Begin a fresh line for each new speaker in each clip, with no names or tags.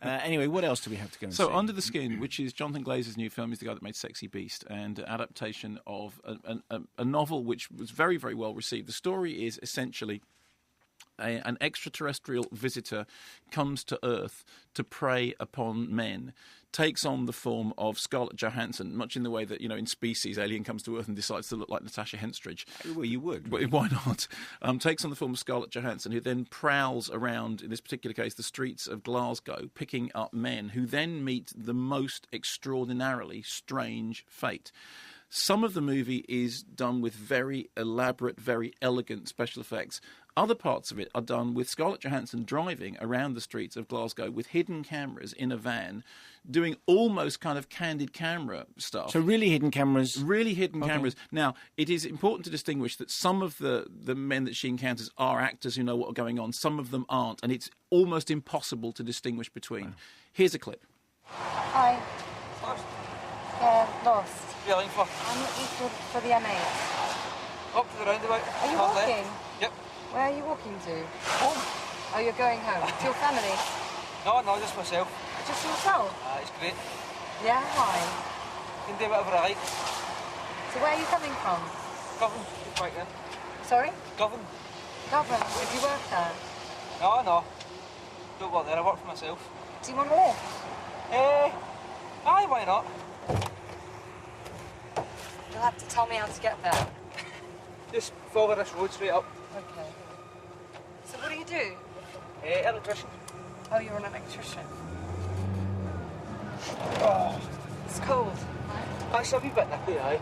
Anyway, what else do we have to go and see?
So, Under the Skin, which is Jonathan Glazer's new film, he's the guy that made Sexy Beast, and an adaptation of a novel which was very, very well received. The story is essentially an extraterrestrial visitor comes to Earth to prey upon men, takes on the form of Scarlett Johansson, much in the way that, in Species, Alien comes to Earth and decides to look like Natasha Henstridge.
Well, you would.
But why not? Takes on the form of Scarlett Johansson, who then prowls around, in this particular case, the streets of Glasgow, picking up men who then meet the most extraordinarily strange fate. Some of the movie is done with very elaborate, very elegant special effects. Other parts of it are done with Scarlett Johansson driving around the streets of Glasgow with hidden cameras in a van, doing almost kind of candid camera stuff.
So really hidden cameras?
Really hidden cameras. Now, it is important to distinguish that some of the men that she encounters are actors who know what are going on. Some of them aren't, and it's almost impossible to distinguish between. Wow. Here's a clip.
Hi. Lost.
Really for?
I'm looking for the M8.
Up to the roundabout.
Are you walking?
Yep.
Where are you walking to?
Home.
Oh, you're going home? To your family?
No, just myself.
Just yourself?
It's great.
Yeah, why?
Can do whatever I like.
So where are you coming from?
Govan, right then.
Sorry?
Govan.
Govan? Did you work there?
No. Don't work there, I work for myself.
Do you want to live?
Aye, why not?
You'll have to tell me how to get there.
Just follow this road straight up.
Okay. So what do you do?
Electrician.
Oh, you're an electrician.
Oh.
It's cold.
That's a wee bit nippy, aye.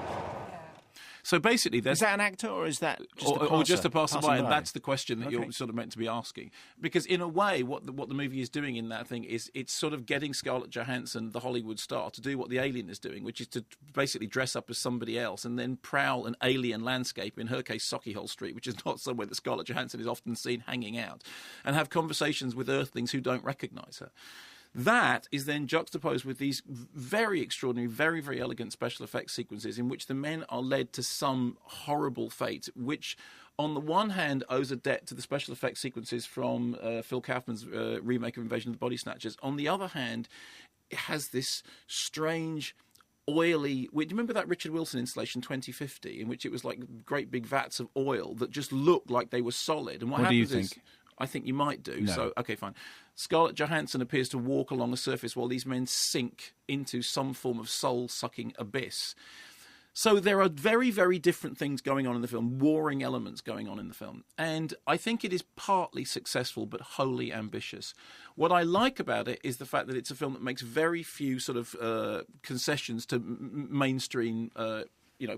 So basically,
is that an actor or is that just
or just a passerby?
Passing
And
by?
that's the question that you're sort of meant to be asking. Because in a way, what the movie is doing in that thing is it's sort of getting Scarlett Johansson, the Hollywood star, to do what the alien is doing, which is to basically dress up as somebody else and then prowl an alien landscape, in her case, Sauchiehall Street, which is not somewhere that Scarlett Johansson is often seen hanging out, and have conversations with Earthlings who don't recognise her. That is then juxtaposed with these very extraordinary, very, very elegant special effects sequences in which the men are led to some horrible fate, which on the one hand owes a debt to the special effects sequences from Phil Kaufman's remake of Invasion of the Body Snatchers. On the other hand, it has this strange, oily... Do you remember that Richard Wilson installation 2050 in which it was like great big vats of oil that just looked like they were solid? And
what do you think?
I think you might do.
No.
So, okay, fine. Scarlett Johansson appears to walk along a surface while these men sink into some form of soul-sucking abyss. So there are very, very different things going on in the film, warring elements going on in the film. And I think it is partly successful but wholly ambitious. What I like about it is the fact that it's a film that makes very few sort of concessions to mainstream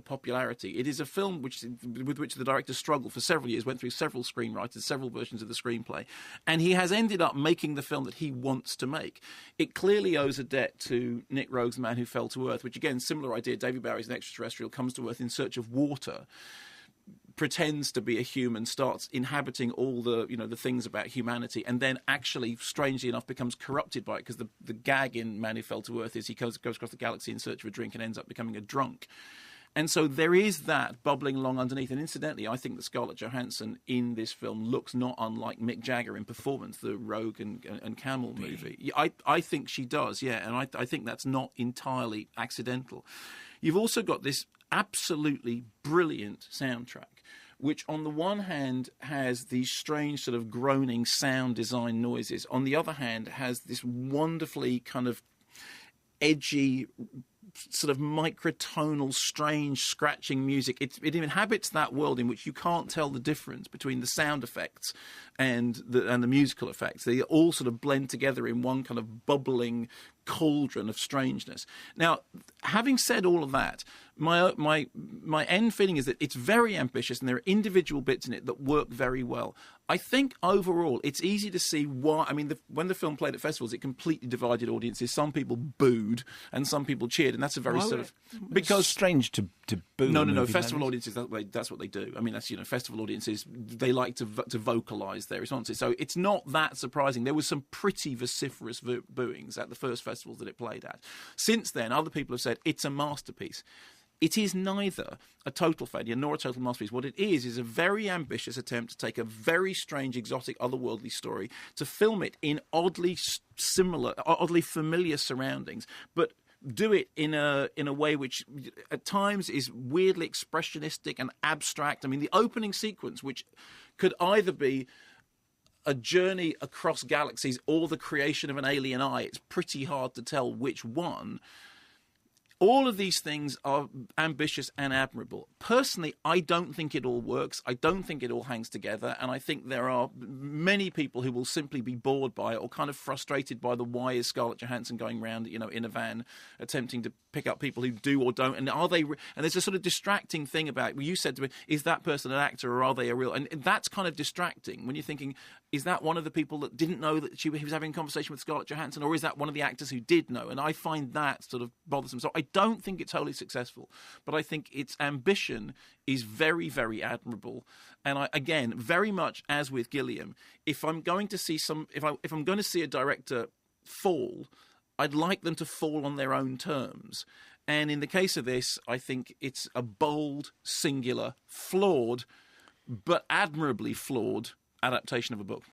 popularity. It is a film with which the director struggled for several years, went through several screenwriters, several versions of the screenplay, and he has ended up making the film that he wants to make. It clearly owes a debt to Nick Rogue's Man Who Fell to Earth, which again, similar idea, David Bowie's an extraterrestrial, comes to Earth in search of water, pretends to be a human, starts inhabiting all the things about humanity, and then actually, strangely enough, becomes corrupted by it, because the gag in Man Who Fell to Earth is he goes across the galaxy in search of a drink and ends up becoming a drunk. And so there is that bubbling along underneath. And incidentally, I think that Scarlett Johansson in this film looks not unlike Mick Jagger in performance, the Rogue and Camel movie. I think she does, yeah, and I think that's not entirely accidental. You've also got this absolutely brilliant soundtrack, which on the one hand has these strange sort of groaning sound design noises. On the other hand, has this wonderfully kind of edgy, sort of microtonal, strange, scratching music. It inhabits that world in which you can't tell the difference between the sound effects and the musical effects. They all sort of blend together in one kind of bubbling cauldron of strangeness. Now, having said all of that, my end feeling is that it's very ambitious and there are individual bits in it that work very well. I think overall it's easy to see why. I mean, when the film played at festivals, it completely divided audiences. Some people booed and some people cheered, and that's a very
because strange to boo.
No. Festival audiences, that's what they do. I mean, that's festival audiences, they like to vocalise their responses. So it's not that surprising. There was some pretty vociferous booings at the first festivals that it played at. Since then, other people have said it's a masterpiece. it is neither a total failure nor a total masterpiece. What it is a very ambitious attempt to take a very strange, exotic, otherworldly story, to film it in oddly similar, oddly familiar surroundings, but do it in a way which at times is weirdly expressionistic and abstract. I mean, the opening sequence, which could either be a journey across galaxies or the creation of an alien eye, it's pretty hard to tell which one. All of these things are ambitious and admirable. Personally, I don't think it all works. I don't think it all hangs together. And I think there are many people who will simply be bored by it or kind of frustrated by the why is Scarlett Johansson going around, in a van attempting to pick up people who do or don't. And are they? And there's a sort of distracting thing about it. You said to me, is that person an actor or are they a real? And that's kind of distracting when you're thinking, is that one of the people that didn't know that he was having a conversation with Scarlett Johansson, or is that one of the actors who did know? And I find that sort of bothersome. So I don't think it's wholly successful, but I think its ambition is very, very admirable. And again, very much as with Gilliam, if I'm going to see if I'm going to see a director fall, I'd like them to fall on their own terms. And in the case of this, I think it's a bold, singular, flawed, but admirably flawed adaptation of a book.